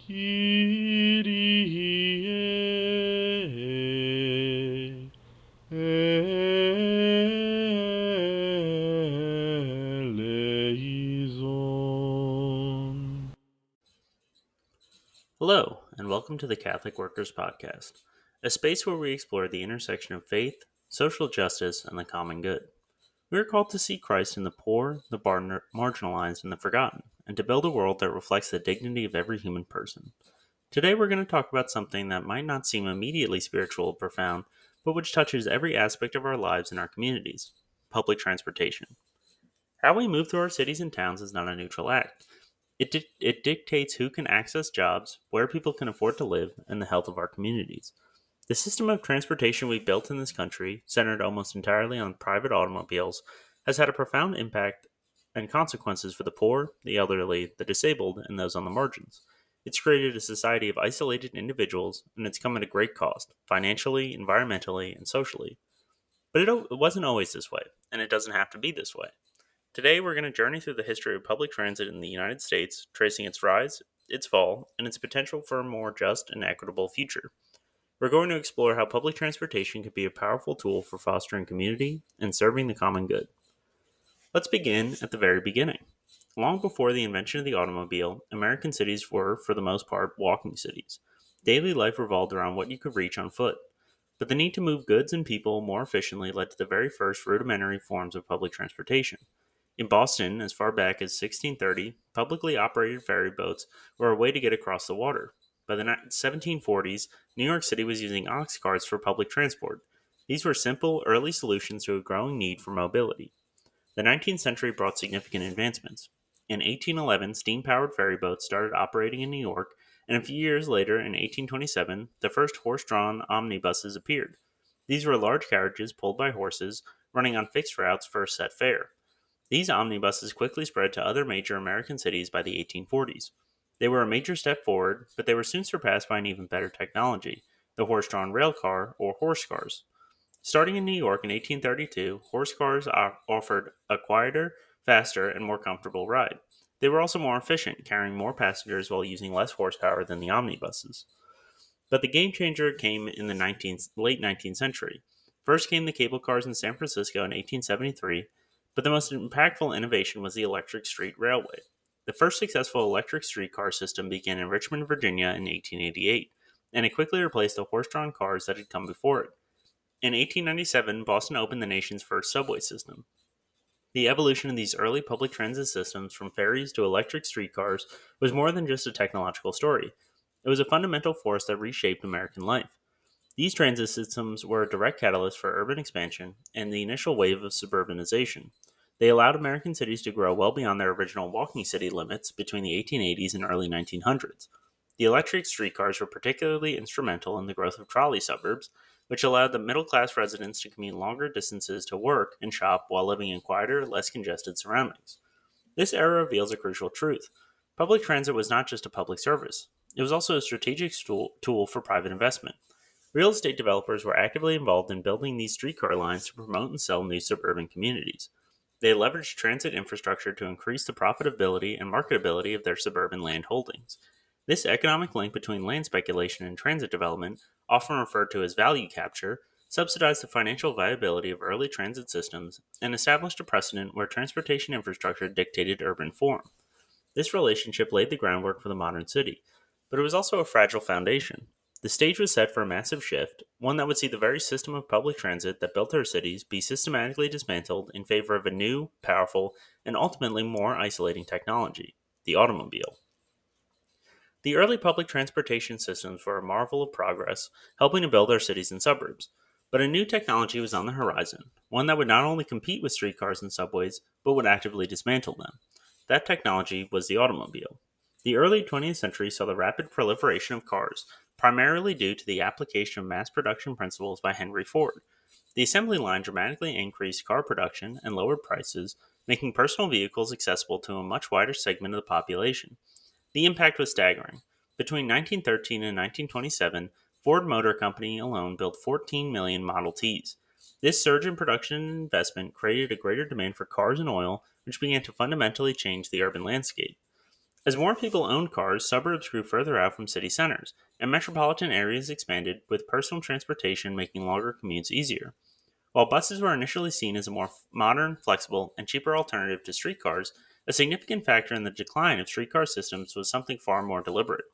Kyrie eleison. Hello, and welcome to the Catholic Workers Podcast, a space where we explore the intersection of faith, social justice, and the common good. We are called to see Christ in the poor, the marginalized, and the forgotten, and to build a world that reflects the dignity of every human person. Today we're going to talk about something that might not seem immediately spiritual or profound, but which touches every aspect of our lives and our communities: public transportation. How we move through our cities and towns is not a neutral act. It dictates who can access jobs, where people can afford to live, and the health of our communities. The system of transportation we built in this country, centered almost entirely on private automobiles, has had a profound impact and consequences for the poor, the elderly, the disabled, and those on the margins. It's created a society of isolated individuals, and it's come at a great cost, financially, environmentally, and socially. But it wasn't always this way, and it doesn't have to be this way. Today, we're going to journey through the history of public transit in the United States, tracing its rise, its fall, and its potential for a more just and equitable future. We're going to explore how public transportation can be a powerful tool for fostering community and serving the common good. Let's begin at the very beginning. Long before the invention of the automobile, American cities were, for the most part, walking cities. Daily life revolved around what you could reach on foot. But the need to move goods and people more efficiently led to the very first rudimentary forms of public transportation. In Boston, as far back as 1630, publicly operated ferry boats were a way to get across the water. By the 1740s, New York City was using ox carts for public transport. These were simple, early solutions to a growing need for mobility. The 19th century brought significant advancements. In 1811, steam powered ferry boats started operating in New York, and a few years later, in 1827, the first horse drawn omnibuses appeared. These were large carriages pulled by horses, running on fixed routes for a set fare. These omnibuses quickly spread to other major American cities by the 1840s. They were a major step forward, but they were soon surpassed by an even better technology: the horse drawn rail car, or horse cars. Starting in New York in 1832, horse cars offered a quieter, faster, and more comfortable ride. They were also more efficient, carrying more passengers while using less horsepower than the omnibuses. But the game changer came in the late 19th century. First came the cable cars in San Francisco in 1873, but the most impactful innovation was the electric street railway. The first successful electric streetcar system began in Richmond, Virginia in 1888, and it quickly replaced the horse drawn cars that had come before it. In 1897, Boston opened the nation's first subway system. The evolution of these early public transit systems, from ferries to electric streetcars, was more than just a technological story. It was a fundamental force that reshaped American life. These transit systems were a direct catalyst for urban expansion and the initial wave of suburbanization. They allowed American cities to grow well beyond their original walking city limits between the 1880s and early 1900s. The electric streetcars were particularly instrumental in the growth of trolley suburbs, which allowed the middle class residents to commute longer distances to work and shop while living in quieter, less congested surroundings. This era reveals a crucial truth. Public transit was not just a public service, it was also a strategic tool for private investment. Real estate developers were actively involved in building these streetcar lines to promote and sell new suburban communities. They leveraged transit infrastructure to increase the profitability and marketability of their suburban land holdings. This economic link between land speculation and transit development, often referred to as value capture, subsidized the financial viability of early transit systems and established a precedent where transportation infrastructure dictated urban form. This relationship laid the groundwork for the modern city, but it was also a fragile foundation. The stage was set for a massive shift, one that would see the very system of public transit that built our cities be systematically dismantled in favor of a new, powerful, and ultimately more isolating technology: the automobile. The early public transportation systems were a marvel of progress, helping to build our cities and suburbs. But a new technology was on the horizon, one that would not only compete with streetcars and subways, but would actively dismantle them. That technology was the automobile. The early 20th century saw the rapid proliferation of cars, primarily due to the application of mass production principles by Henry Ford. The assembly line dramatically increased car production and lowered prices, making personal vehicles accessible to a much wider segment of the population. The impact was staggering. Between 1913 and 1927, Ford Motor Company alone built 14 million Model Ts. This surge in production and investment created a greater demand for cars and oil, which began to fundamentally change the urban landscape. As more people owned cars, suburbs grew further out from city centers, and metropolitan areas expanded, with personal transportation making longer commutes easier. While buses were initially seen as a more modern, flexible, and cheaper alternative to streetcars, a significant factor in the decline of streetcar systems was something far more deliberate.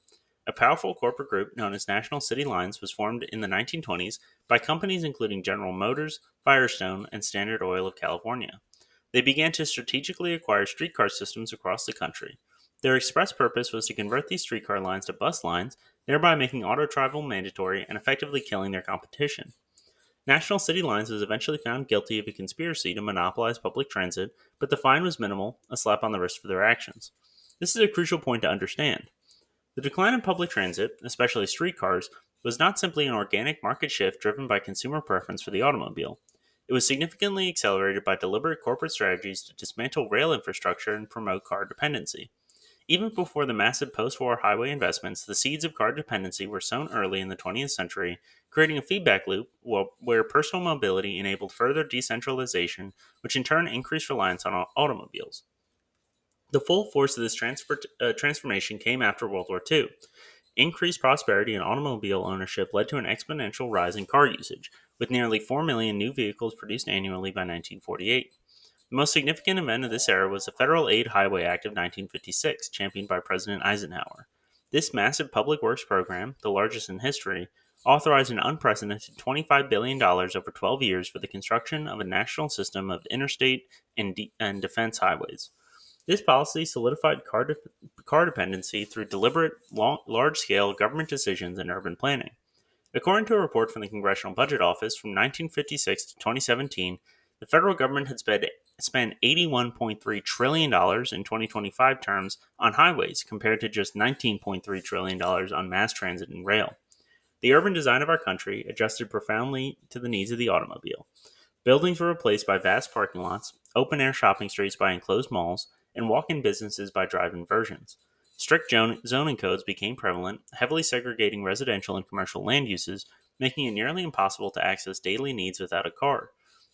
A powerful corporate group known as National City Lines was formed in the 1920s by companies including General Motors, Firestone, and Standard Oil of California. They began to strategically acquire streetcar systems across the country. Their express purpose was to convert these streetcar lines to bus lines, thereby making auto travel mandatory and effectively killing their competition. National City Lines was eventually found guilty of a conspiracy to monopolize public transit, but the fine was minimal, a slap on the wrist for their actions. This is a crucial point to understand. The decline in public transit, especially streetcars, was not simply an organic market shift driven by consumer preference for the automobile. It was significantly accelerated by deliberate corporate strategies to dismantle rail infrastructure and promote car dependency. Even before the massive post war highway investments, the seeds of car dependency were sown early in the 20th century, creating a feedback loop where personal mobility enabled further decentralization, which in turn increased reliance on automobiles. The full force of this transformation came after World War II. Increased prosperity in automobile ownership led to an exponential rise in car usage, with nearly 4 million new vehicles produced annually by 1948. The most significant event of this era was the Federal Aid Highway Act of 1956, championed by President Eisenhower. This massive public works program, the largest in history, authorized an unprecedented $25 billion over 12 years for the construction of a national system of interstate and defense highways. This policy solidified car dependency through deliberate, large scale government decisions and urban planning. According to a report from the Congressional Budget Office from 1956 to 2017, the federal government had spent $81.3 trillion in 2025 terms on highways compared to just $19.3 trillion on mass transit and rail. The urban design of our country adjusted profoundly to the needs of the automobile. Buildings were replaced by vast parking lots, open air shopping streets by enclosed malls, and walk in businesses by drive in versions. Strict zoning codes became prevalent, heavily segregating residential and commercial land uses, making it nearly impossible to access daily needs without a car.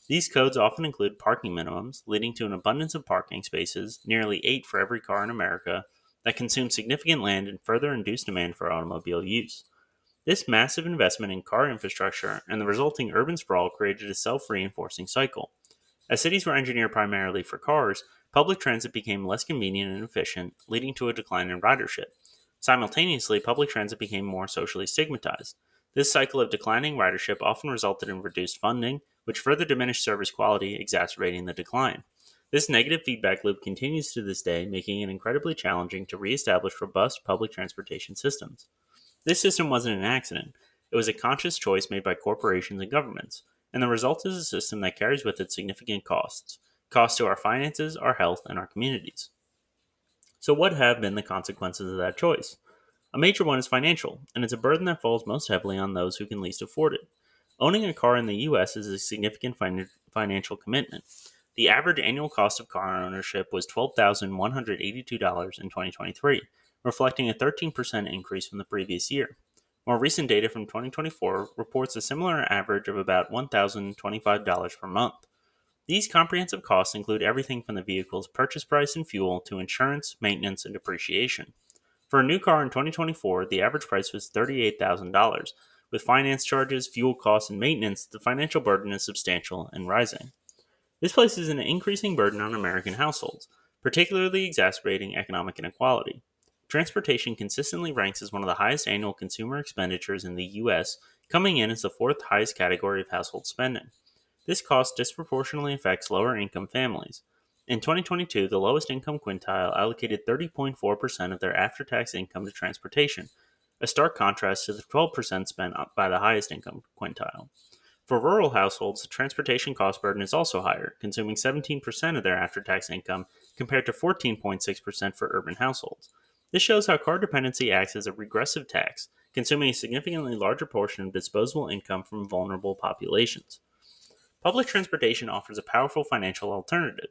These codes often include parking minimums, leading to an abundance of parking spaces, nearly 8 for every car in America, that consume significant land and further induce demand for automobile use. This massive investment in car infrastructure and the resulting urban sprawl created a self-reinforcing cycle. As cities were engineered primarily for cars, public transit became less convenient and efficient, leading to a decline in ridership. Simultaneously, public transit became more socially stigmatized. This cycle of declining ridership often resulted in reduced funding, which further diminished service quality, exacerbating the decline. This negative feedback loop continues to this day, making it incredibly challenging to reestablish robust public transportation systems. This system wasn't an accident. It was a conscious choice made by corporations and governments, and the result is a system that carries with it significant costs to our finances, our health, and our communities. So, what have been the consequences of that choice? A major one is financial, and it's a burden that falls most heavily on those who can least afford it. Owning a car in the U.S. is a significant financial commitment. The average annual cost of car ownership was $12,182 in 2023, reflecting a 13% increase from the previous year. More recent data from 2024 reports a similar average of about $1,025 per month. These comprehensive costs include everything from the vehicle's purchase price and fuel to insurance, maintenance, and depreciation. For a new car in 2024, the average price was $38,000. With finance charges, fuel costs, and maintenance, the financial burden is substantial and rising. This places an increasing burden on American households, particularly exacerbating economic inequality. Transportation consistently ranks as one of the highest annual consumer expenditures in the U.S., coming in as the fourth highest category of household spending. This cost disproportionately affects lower income families. In 2022, the lowest income quintile allocated 30.4% of their after tax income to transportation, a stark contrast to the 12% spent by the highest income quintile. For rural households, the transportation cost burden is also higher, consuming 17% of their after tax income compared to 14.6% for urban households. This shows how car dependency acts as a regressive tax, consuming a significantly larger portion of disposable income from vulnerable populations. Public transportation offers a powerful financial alternative.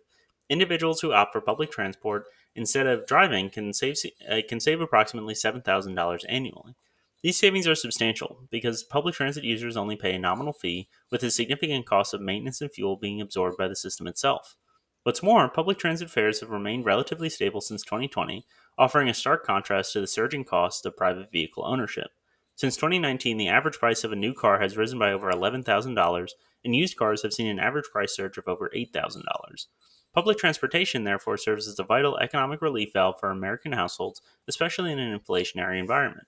Individuals who opt for public transport instead of driving can save approximately $7,000 annually. These savings are substantial because public transit users only pay a nominal fee, with a significant cost of maintenance and fuel being absorbed by the system itself. What's more, public transit fares have remained relatively stable since 2020, offering a stark contrast to the surging cost of private vehicle ownership. Since 2019, the average price of a new car has risen by over $11,000, and used cars have seen an average price surge of over $8,000. Public transportation, therefore, serves as a vital economic relief valve for American households, especially in an inflationary environment.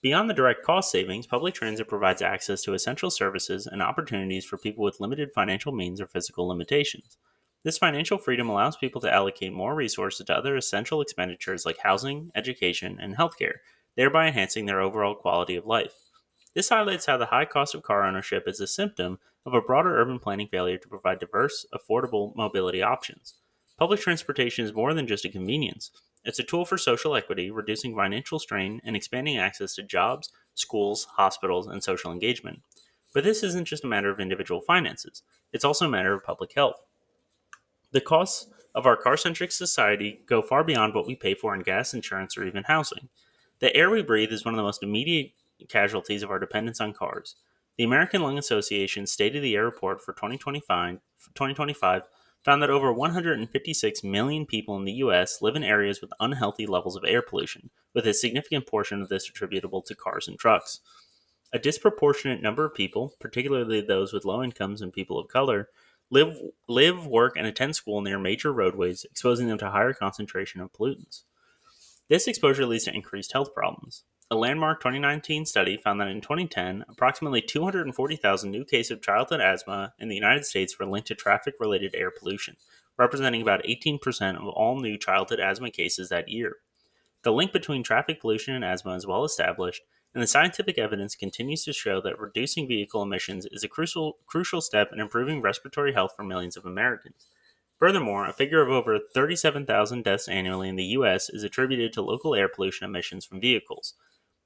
Beyond the direct cost savings, public transit provides access to essential services and opportunities for people with limited financial means or physical limitations. This financial freedom allows people to allocate more resources to other essential expenditures like housing, education, and healthcare, thereby enhancing their overall quality of life. This highlights how the high cost of car ownership is a symptom of a broader urban planning failure to provide diverse, affordable mobility options. Public transportation is more than just a convenience. It's a tool for social equity, reducing financial strain and expanding access to jobs, schools, hospitals, and social engagement. But this isn't just a matter of individual finances, it's also a matter of public health. The costs of our car centric society go far beyond what we pay for in gas, insurance, or even housing. The air we breathe is one of the most immediate casualties of our dependence on cars. The American Lung Association's State of the Air report for 2025 found that over 156 million people in the U.S. live in areas with unhealthy levels of air pollution, with a significant portion of this attributable to cars and trucks. A disproportionate number of people, particularly those with low incomes and people of color, live, work, and attend school near major roadways, exposing them to higher concentration of pollutants. This exposure leads to increased health problems. A landmark 2019 study found that in 2010, approximately 240,000 new cases of childhood asthma in the United States were linked to traffic-related air pollution, representing about 18% of all new childhood asthma cases that year. The link between traffic pollution and asthma is well established, and the scientific evidence continues to show that reducing vehicle emissions is a crucial step in improving respiratory health for millions of Americans. Furthermore, a figure of over 37,000 deaths annually in the U.S. is attributed to local air pollution emissions from vehicles.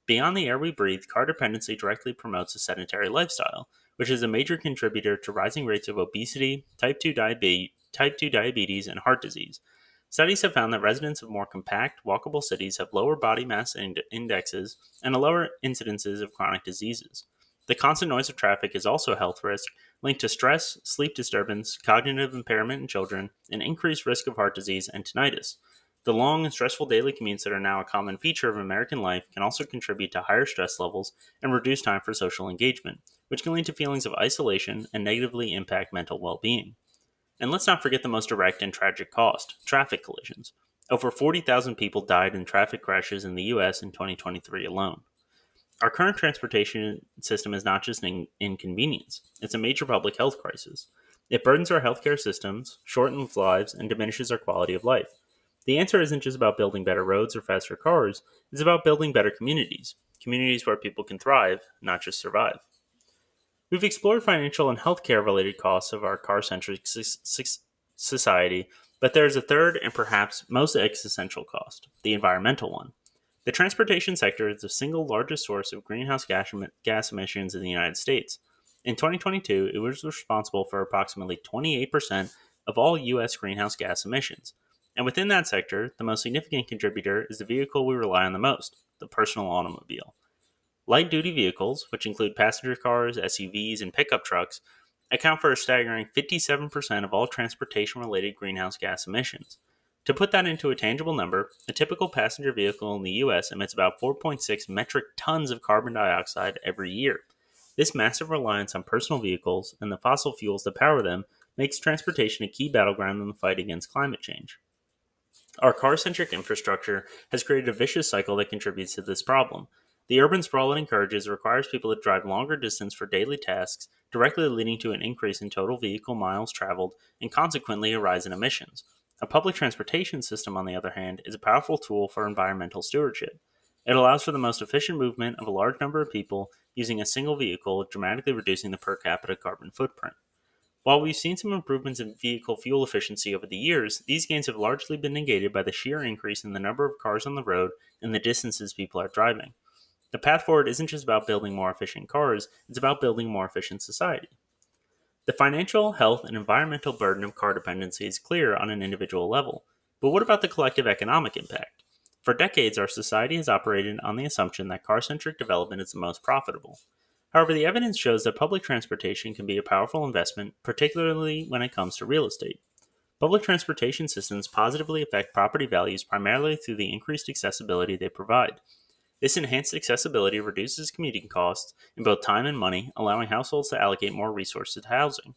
Beyond the air we breathe, car dependency directly promotes a sedentary lifestyle, which is a major contributor to rising rates of obesity, type 2 diabetes, and heart disease. Studies have found that residents of more compact, walkable cities have lower body mass indexes and a lower incidences of chronic diseases. The constant noise of traffic is also a health risk, linked to stress, sleep disturbance, cognitive impairment in children, and increased risk of heart disease and tinnitus. The long and stressful daily commutes that are now a common feature of American life can also contribute to higher stress levels and reduce time for social engagement, which can lead to feelings of isolation and negatively impact mental well-being. And let's not forget the most direct and tragic cost, traffic collisions. Over 40,000 people died in traffic crashes in the U.S. in 2023 alone. Our current transportation system is not just an inconvenience, it's a major public health crisis. It burdens our healthcare systems, shortens lives, and diminishes our quality of life. The answer isn't just about building better roads or faster cars, it's about building better communities where people can thrive, not just survive. We've explored financial and healthcare related costs of our car centric society, but there is a third and perhaps most existential cost, the environmental one. The transportation sector is the single largest source of greenhouse gas emissions in the United States. In 2022, it was responsible for approximately 28% of all U.S. greenhouse gas emissions. And within that sector, the most significant contributor is the vehicle we rely on the most, the personal automobile. Light-duty vehicles, which include passenger cars, SUVs, and pickup trucks, account for a staggering 57% of all transportation-related greenhouse gas emissions. To put that into a tangible number, a typical passenger vehicle in the U.S. emits about 4.6 metric tons of carbon dioxide every year. This massive reliance on personal vehicles and the fossil fuels that power them makes transportation a key battleground in the fight against climate change. Our car-centric infrastructure has created a vicious cycle that contributes to this problem. The urban sprawl it encourages requires people to drive longer distance for daily tasks, directly leading to an increase in total vehicle miles traveled and consequently a rise in emissions. A public transportation system, on the other hand, is a powerful tool for environmental stewardship. It allows for the most efficient movement of a large number of people using a single vehicle, dramatically reducing the per capita carbon footprint. While we've seen some improvements in vehicle fuel efficiency over the years, these gains have largely been negated by the sheer increase in the number of cars on the road and the distances people are driving. The path forward isn't just about building more efficient cars, it's about building a more efficient society. The financial, health, and environmental burden of car dependency is clear on an individual level, but what about the collective economic impact? For decades, our society has operated on the assumption that car-centric development is the most profitable. However, the evidence shows that public transportation can be a powerful investment, particularly when it comes to real estate. Public transportation systems positively affect property values primarily through the increased accessibility they provide. This enhanced accessibility reduces commuting costs in both time and money, allowing households to allocate more resources to housing.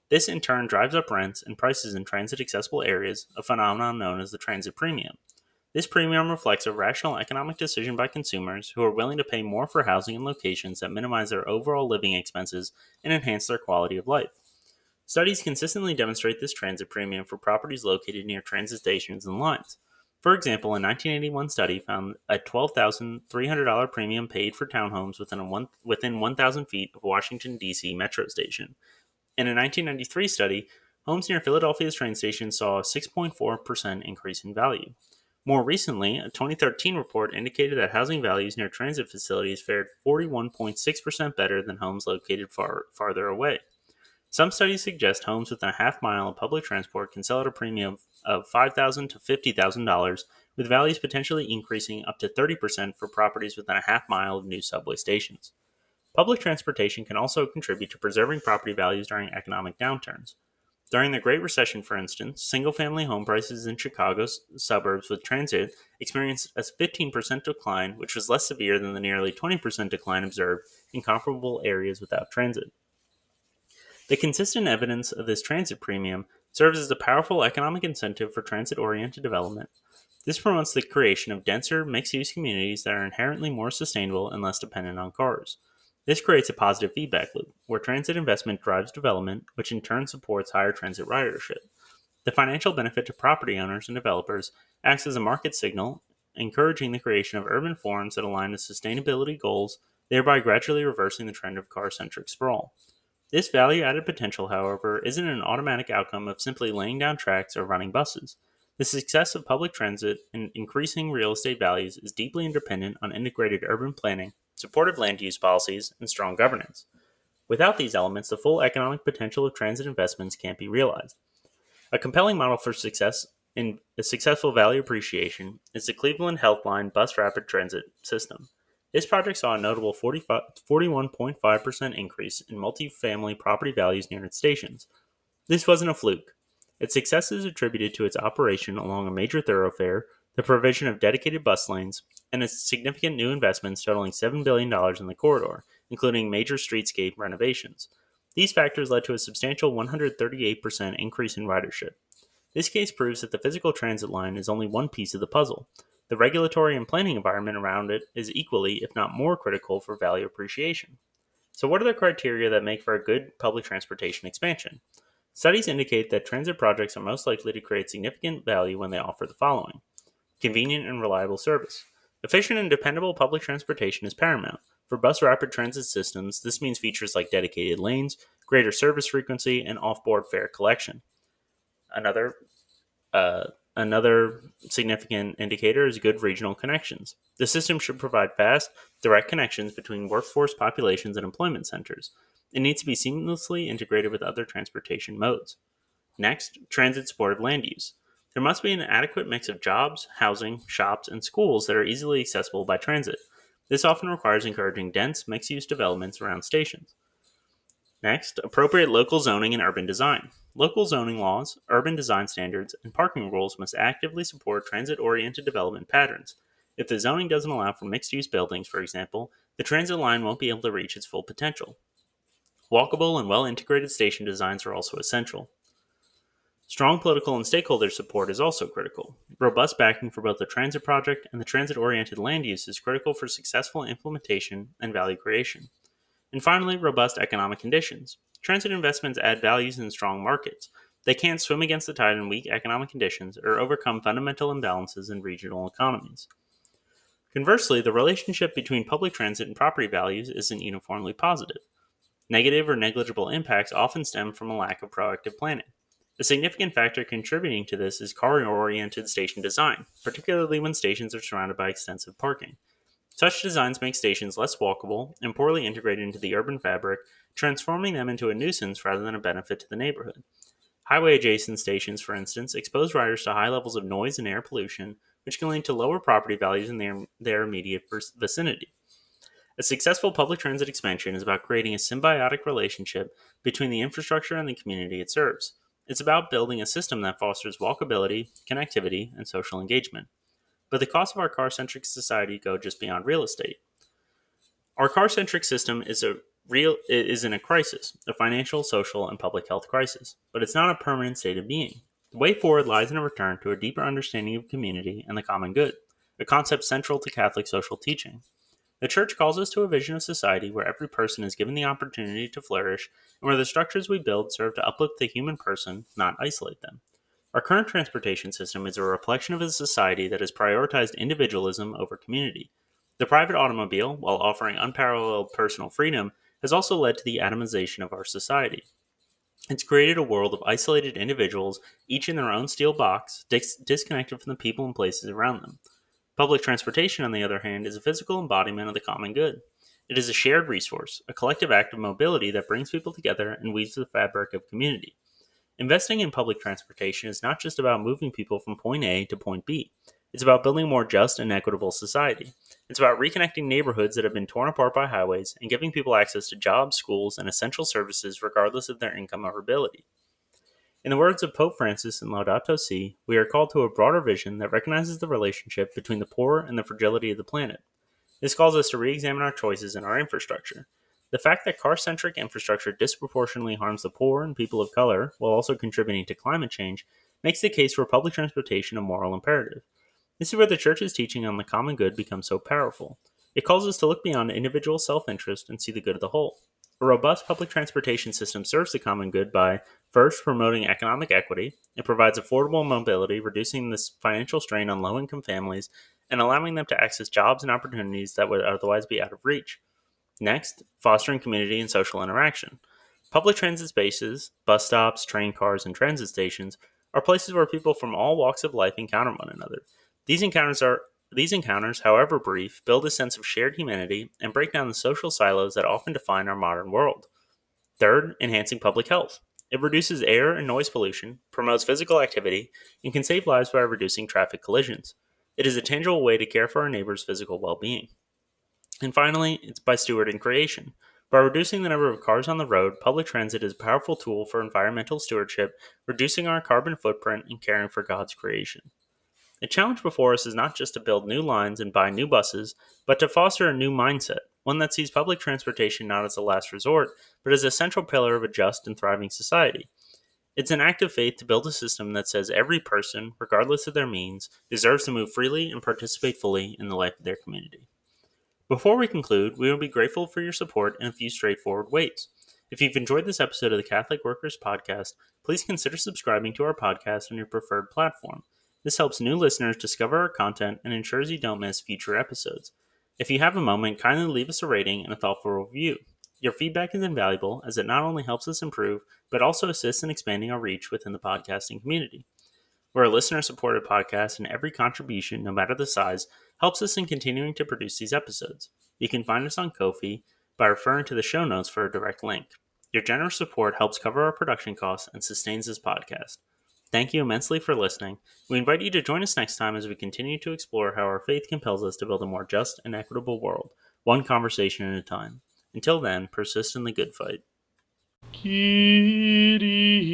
This in turn drives up rents and prices in transit accessible areas, a phenomenon known as the transit premium. This premium reflects a rational economic decision by consumers who are willing to pay more for housing in locations that minimize their overall living expenses and enhance their quality of life. Studies consistently demonstrate this transit premium for properties located near transit stations and lines. For example, a 1981 study found a $12,300 premium paid for townhomes within 1,000 feet of Washington, D.C. metro station. In a 1993 study, homes near Philadelphia's train station saw a 6.4% increase in value. More recently, a 2013 report indicated that housing values near transit facilities fared 41.6% better than homes located farther away. Some studies suggest homes within a half mile of public transport can sell at a premium of $5,000 to $50,000, with values potentially increasing up to 30% for properties within a half mile of new subway stations. Public transportation can also contribute to preserving property values during economic downturns. During the Great Recession, for instance, single family home prices in Chicago's suburbs with transit experienced a 15% decline, which was less severe than the nearly 20% decline observed in comparable areas without transit. The consistent evidence of this transit premium serves as a powerful economic incentive for transit oriented development. This promotes the creation of denser, mixed use communities that are inherently more sustainable and less dependent on cars. This creates a positive feedback loop, where transit investment drives development, which in turn supports higher transit ridership. The financial benefit to property owners and developers acts as a market signal, encouraging the creation of urban forms that align with sustainability goals, thereby gradually reversing the trend of car centric sprawl. This value added potential, however, isn't an automatic outcome of simply laying down tracks or running buses. The success of public transit and increasing real estate values is deeply dependent on integrated urban planning, supportive land use policies, and strong governance. Without these elements, the full economic potential of transit investments can't be realized. A compelling model for success in a successful value appreciation is the Cleveland Helpline Bus Rapid Transit System. This project saw a notable 41.5% increase in multifamily property values near its stations. This wasn't a fluke. Its success is attributed to its operation along a major thoroughfare, the provision of dedicated bus lanes, and its significant new investments totaling $7 billion in the corridor, including major streetscape renovations. These factors led to a substantial 138% increase in ridership. This case proves that the physical transit line is only one piece of the puzzle. The regulatory and planning environment around it is equally, if not more, critical for value appreciation. So, what are the criteria that make for a good public transportation expansion? Studies indicate that transit projects are most likely to create significant value when they offer the following: convenient and reliable service. Efficient and dependable public transportation is paramount. For bus rapid transit systems, this means features like dedicated lanes, greater service frequency, and off-board fare collection. Another uh, Another significant indicator is good regional connections. The system should provide fast, direct connections between workforce populations and employment centers. It needs to be seamlessly integrated with other transportation modes. Next, transit supportive land use. There must be an adequate mix of jobs, housing, shops, and schools that are easily accessible by transit. This often requires encouraging dense, mixed use developments around stations. Next, appropriate local zoning and urban design. Local zoning laws, urban design standards, and parking rules must actively support transit oriented development patterns. If the zoning doesn't allow for mixed use buildings, for example, the transit line won't be able to reach its full potential. Walkable and well integrated station designs are also essential. Strong political and stakeholder support is also critical. Robust backing for both the transit project and the transit oriented land use is critical for successful implementation and value creation. And finally, robust economic conditions. Transit investments add values in strong markets. They can't swim against the tide in weak economic conditions or overcome fundamental imbalances in regional economies. Conversely, the relationship between public transit and property values isn't uniformly positive. Negative or negligible impacts often stem from a lack of proactive planning. A significant factor contributing to this is car-oriented station design, particularly when stations are surrounded by extensive parking. Such designs make stations less walkable and poorly integrated into the urban fabric, transforming them into a nuisance rather than a benefit to the neighborhood. Highway adjacent stations, for instance, expose riders to high levels of noise and air pollution, which can lead to lower property values in their immediate vicinity. A successful public transit expansion is about creating a symbiotic relationship between the infrastructure and the community it serves. It's about building a system that fosters walkability, connectivity, and social engagement. But the costs of our car-centric society go just beyond real estate. Our car-centric system is in a crisis, a financial, social, and public health crisis. But it's not a permanent state of being. The way forward lies in a return to a deeper understanding of community and the common good, a concept central to Catholic social teaching. The Church calls us to a vision of society where every person is given the opportunity to flourish and where the structures we build serve to uplift the human person, not isolate them. Our current transportation system is a reflection of a society that has prioritized individualism over community. The private automobile, while offering unparalleled personal freedom, has also led to the atomization of our society. It's created a world of isolated individuals, each in their own steel box, disconnected from the people and places around them. Public transportation, on the other hand, is a physical embodiment of the common good. It is a shared resource, a collective act of mobility that brings people together and weaves the fabric of community. Investing in public transportation is not just about moving people from point A to point B. It's about building a more just and equitable society. It's about reconnecting neighborhoods that have been torn apart by highways and giving people access to jobs, schools, and essential services regardless of their income or ability. In the words of Pope Francis in Laudato Si, we are called to a broader vision that recognizes the relationship between the poor and the fragility of the planet. This calls us to re examine our choices in our infrastructure. The fact that car centric infrastructure disproportionately harms the poor and people of color, while also contributing to climate change, makes the case for public transportation a moral imperative. This is where the Church's teaching on the common good becomes so powerful. It calls us to look beyond individual self interest and see the good of the whole. A robust public transportation system serves the common good by, first, promoting economic equity. It provides affordable mobility, reducing the financial strain on low income families and allowing them to access jobs and opportunities that would otherwise be out of reach. Next, fostering community and social interaction. Public transit spaces, bus stops, train cars, and transit stations are places where people from all walks of life encounter one another. These encounters, however brief, build a sense of shared humanity and break down the social silos that often define our modern world. Third, enhancing public health. It reduces air and noise pollution, promotes physical activity, and can save lives by reducing traffic collisions. It is a tangible way to care for our neighbors' physical well being. And finally, it's by stewarding creation. By reducing the number of cars on the road, public transit is a powerful tool for environmental stewardship, reducing our carbon footprint and caring for God's creation. The challenge before us is not just to build new lines and buy new buses, but to foster a new mindset, one that sees public transportation not as a last resort, but as a central pillar of a just and thriving society. It's an act of faith to build a system that says every person, regardless of their means, deserves to move freely and participate fully in the life of their community. Before we conclude, we will be grateful for your support in a few straightforward ways. If you've enjoyed this episode of the Catholic Workers Podcast, please consider subscribing to our podcast on your preferred platform. This helps new listeners discover our content and ensures you don't miss future episodes. If you have a moment, kindly leave us a rating and a thoughtful review. Your feedback is invaluable as it not only helps us improve, but also assists in expanding our reach within the podcasting community. We're a listener-supported podcast, and every contribution, no matter the size, helps us in continuing to produce these episodes. You can find us on Ko-fi by referring to the show notes for a direct link. Your generous support helps cover our production costs and sustains this podcast. Thank you immensely for listening. We invite you to join us next time as we continue to explore how our faith compels us to build a more just and equitable world, one conversation at a time. Until then, persist in the good fight. Kyrie